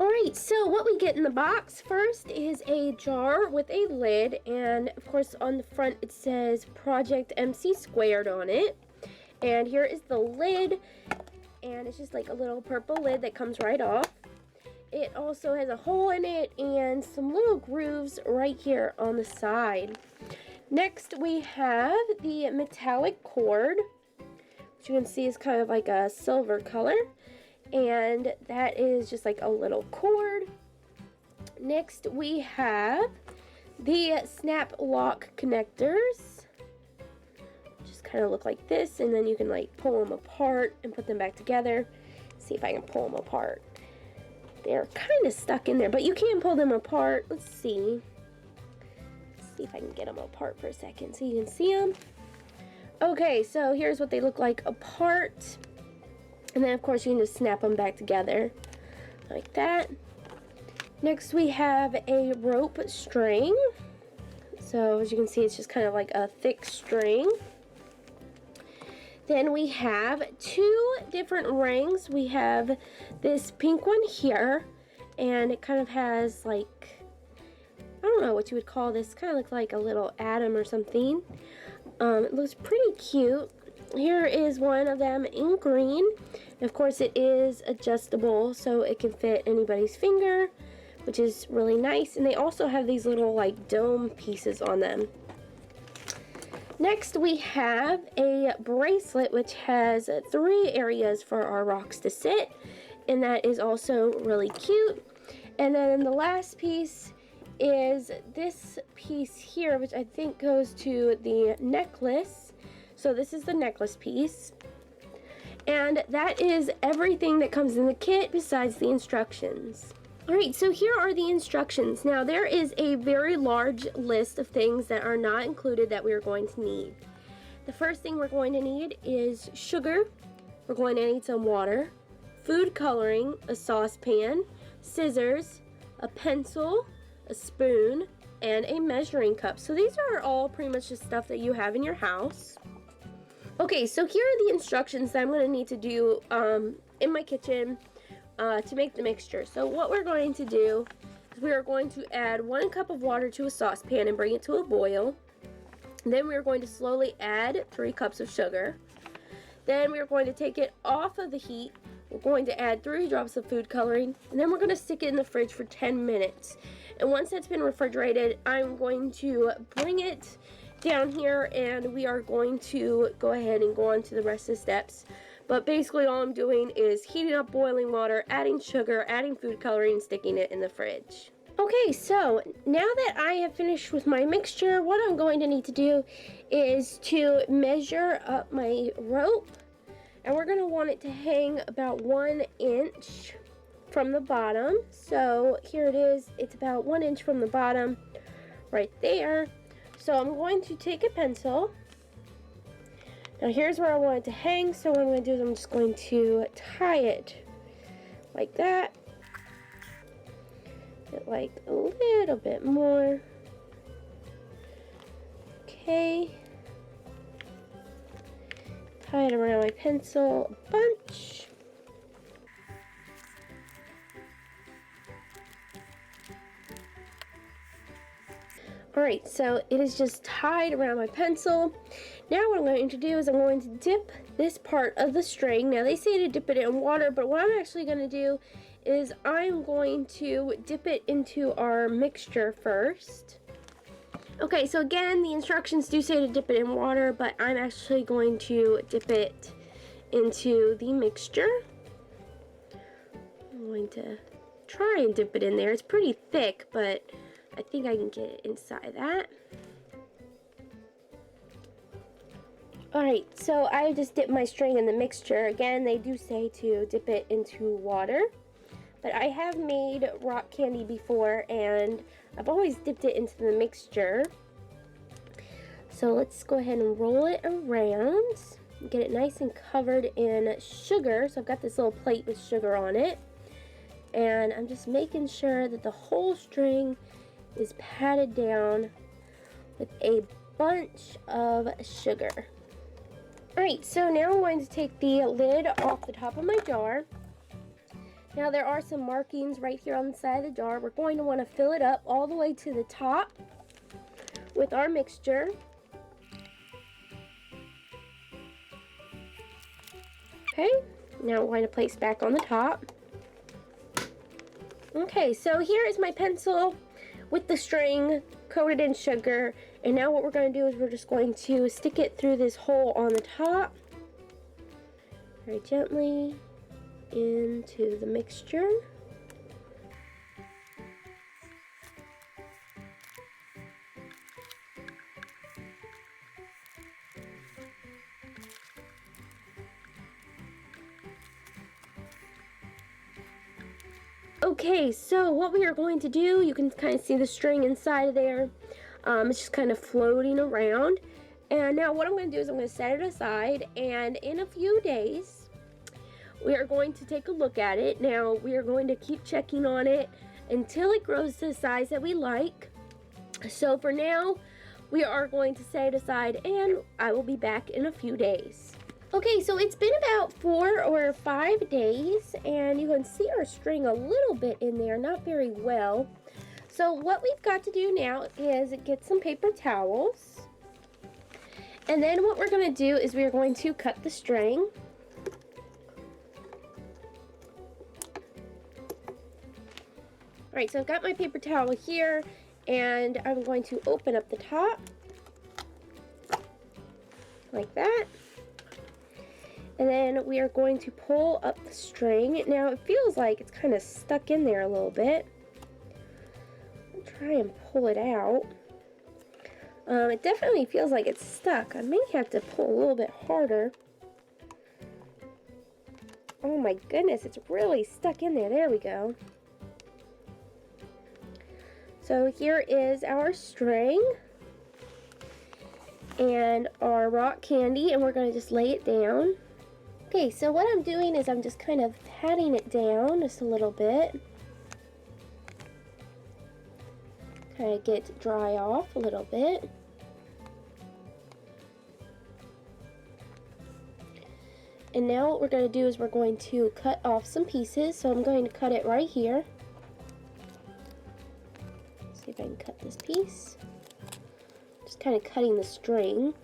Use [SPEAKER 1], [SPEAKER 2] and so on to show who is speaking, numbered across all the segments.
[SPEAKER 1] Alright, so what we get in the box first is a jar with a lid, and of course on the front it says Project MC Squared on it. And here is the lid, and it's just like a little purple lid that comes right off. It also has a hole in it and some little grooves right here on the side. Next we have the metallic cord, which you can see is kind of like a silver color. And that is just like a little cord. Next we have the snap lock connectors. Just kind of look like this, and then you can like pull them apart and put them back together. See if I can pull them apart. They're kind of stuck in there, but you can pull them apart. Let's see. Let's see if I can get them apart for a second so you can see them. Okay, so here's what they look like apart. And then of course you can just snap them back together like that. Next we have a rope string. So as you can see, it's just kind of like a thick string. Then we have two different rings. We have this pink one here, and it kind of has like, I don't know what you would call this, kind of looks like a little atom or something. It looks pretty cute. Here is one of them in green. And of course it is adjustable, so it can fit anybody's finger, which is really nice. And they also have these little like dome pieces on them. Next we have a bracelet which has 3 areas for our rocks to sit, and that is also really cute. And then the last piece is this piece here, which I think goes to the necklace. So this is the necklace piece, and that is everything that comes in the kit besides the instructions. Alright, so here are the instructions. Now there is a very large list of things that are not included that we are going to need. The first thing we're going to need is sugar. We're going to need some water, food coloring, a saucepan, scissors, a pencil, a spoon, and a measuring cup. So these are all pretty much the stuff that you have in your house. Okay, so here are the instructions that I'm going to need to do in my kitchen to make the mixture. So what we're going to do is we are going to add 1 cup of water to a saucepan and bring it to a boil. Then we are going to slowly add 3 cups of sugar. Then we are going to take it off of the heat. We're going to add 3 drops of food coloring, and then we're going to stick it in the fridge for 10 minutes. And once that's been refrigerated, I'm going to bring it down here, and we are going to go ahead and go on to the rest of the steps. But basically all I'm doing is heating up boiling water, adding sugar, adding food coloring, and sticking it in the fridge. Okay, so now that I have finished with my mixture, what I'm going to need to do is to measure up my rope, and we're going to want it to hang about 1 inch from the bottom. So here it is, it's about 1 inch from the bottom right there. So I'm going to take a pencil. Now here's where I want it to hang, so what I'm going to do is I'm just going to tie it like that. Get like a little bit more. Okay. Tie it around my pencil a bunch. Alright, so it is just tied around my pencil. Now what I'm going to do is I'm going to dip this part of the string. Now they say to dip it in water, but what I'm actually going to do is I'm going to dip it into our mixture first. Okay, so again, the instructions do say to dip it in water, but I'm actually going to dip it into the mixture. I'm going to try and dip it in there. It's pretty thick, but I think I can get it inside that. Alright, so I just dipped my string in the mixture. Again, they do say to dip it into water. But I have made rock candy before, and I've always dipped it into the mixture. So let's go ahead and roll it around. Get it nice and covered in sugar. So I've got this little plate with sugar on it. And I'm just making sure that the whole string is patted down with a bunch of sugar. Alright, so now I'm going to take the lid off the top of my jar. Now there are some markings right here on the side of the jar. We're going to want to fill it up all the way to the top with our mixture. Okay, now we're going to place back on the top. Okay, so here is my pencil with the string coated in sugar, and now what we're going to do is we're just going to stick it through this hole on the top very gently into the mixture. Okay, so what we are going to do, you can kind of see the string inside of there. It's just kind of floating around. And now what I'm going to do is I'm going to set it aside, and in a few days, we are going to take a look at it. Now, we are going to keep checking on it until it grows to the size that we like. So for now, we are going to set it aside, and I will be back in a few days. Okay, so it's been about 4 or 5 days, and you can see our string a little bit in there, not very well. So what we've got to do now is get some paper towels. And then what we're going to do is we are going to cut the string. Alright, so I've got my paper towel here, and I'm going to open up the top like that. And then we are going to pull up the string. Now it feels like it's kind of stuck in there a little bit. I'll try and pull it out. It definitely feels like it's stuck. I may have to pull a little bit harder. Oh my goodness, it's really stuck in there. There we go. So here is our string and our rock candy, and we're going to just lay it down. Okay, so what I'm doing is I'm just kind of patting it down just a little bit. Kind of get it to dry off a little bit. And now what we're going to do is we're going to cut off some pieces. So I'm going to cut it right here. See if I can cut this piece. Just kind of cutting the string.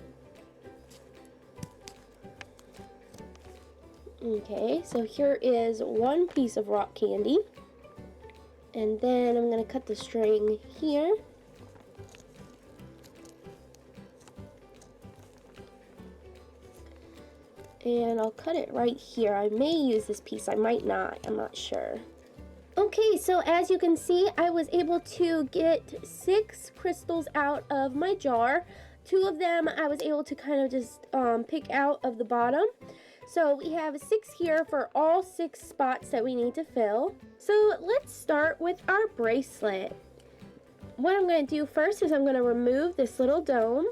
[SPEAKER 1] Okay, so here is one piece of rock candy. And then I'm going to cut the string here. And I'll cut it right here. I may use this piece, I might not, I'm not sure. Okay, so as you can see, I was able to get 6 crystals out of my jar. 2 of them I was able to kind of just pick out of the bottom. So we have 6 here for all 6 spots that we need to fill. So let's start with our bracelet. What I'm going to do first is I'm going to remove this little dome.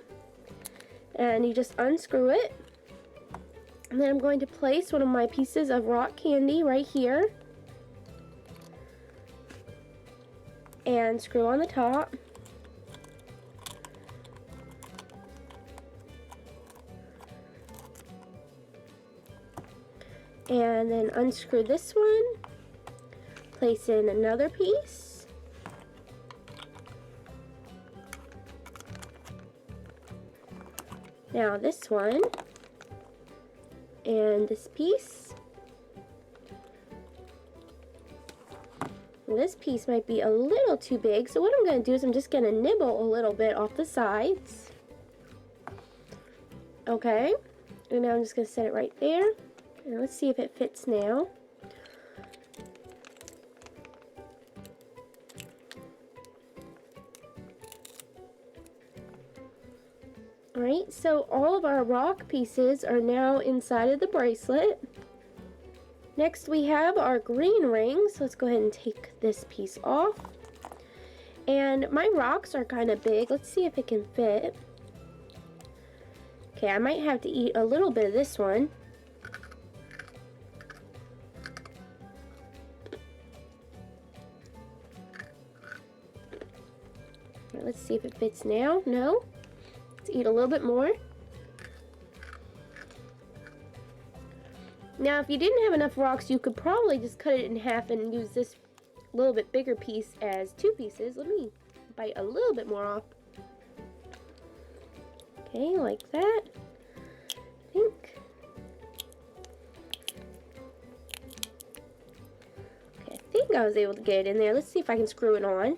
[SPEAKER 1] And you just unscrew it. And then I'm going to place one of my pieces of rock candy right here. And screw on the top. And then unscrew this one. Place in another piece. Now this one. And this piece. This piece might be a little too big, so what I'm going to do is I'm just going to nibble a little bit off the sides. Okay, and now I'm just going to set it right there. And let's see if it fits now. Alright, so all of our rock pieces are now inside of the bracelet. Next we have our green ring, so let's go ahead and take this piece off. And my rocks are kind of big. Let's see if it can fit. Okay, I might have to eat a little bit of this one. Right, let's see if it fits now. No. Let's eat a little bit more. Now, if you didn't have enough rocks, you could probably just cut it in half and use this little bit bigger piece as 2 pieces. Let me bite a little bit more off. Okay, like that. I think. Okay, I think I was able to get it in there. Let's see if I can screw it on.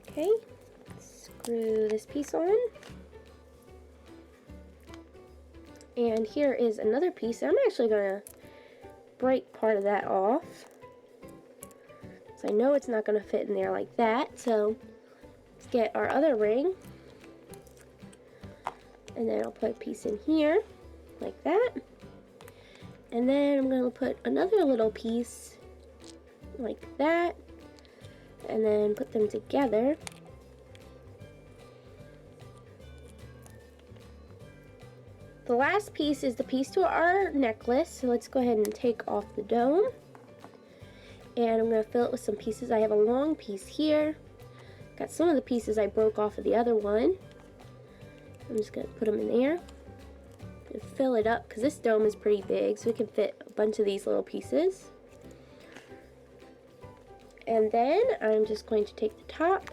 [SPEAKER 1] Okay, screw this piece on. And here is another piece. I'm actually going to break part of that off. So I know it's not going to fit in there like that. So let's get our other ring. And then I'll put a piece in here, like that. And then I'm going to put another little piece, like that. And then put them together. The last piece is the piece to our necklace, so let's go ahead and take off the dome. And I'm going to fill it with some pieces. I have a long piece here. Got some of the pieces I broke off of the other one. I'm just going to put them in there and fill it up because this dome is pretty big, so we can fit a bunch of these little pieces. And then I'm just going to take the top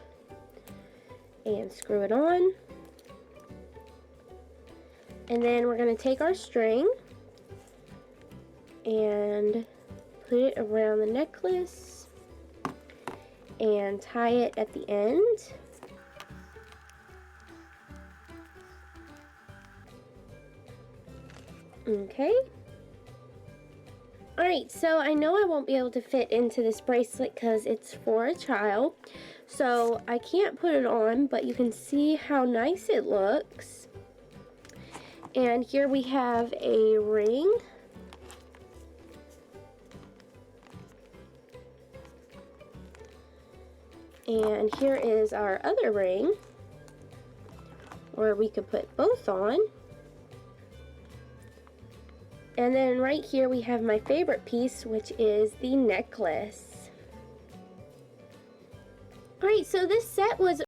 [SPEAKER 1] and screw it on. And then we're going to take our string and put it around the necklace and tie it at the end. Okay. Alright, so I know I won't be able to fit into this bracelet because it's for a child. So I can't put it on, but you can see how nice it looks. And here we have a ring. And here is our other ring, where we could put both on. And then right here we have my favorite piece, which is the necklace. Alright, so this set was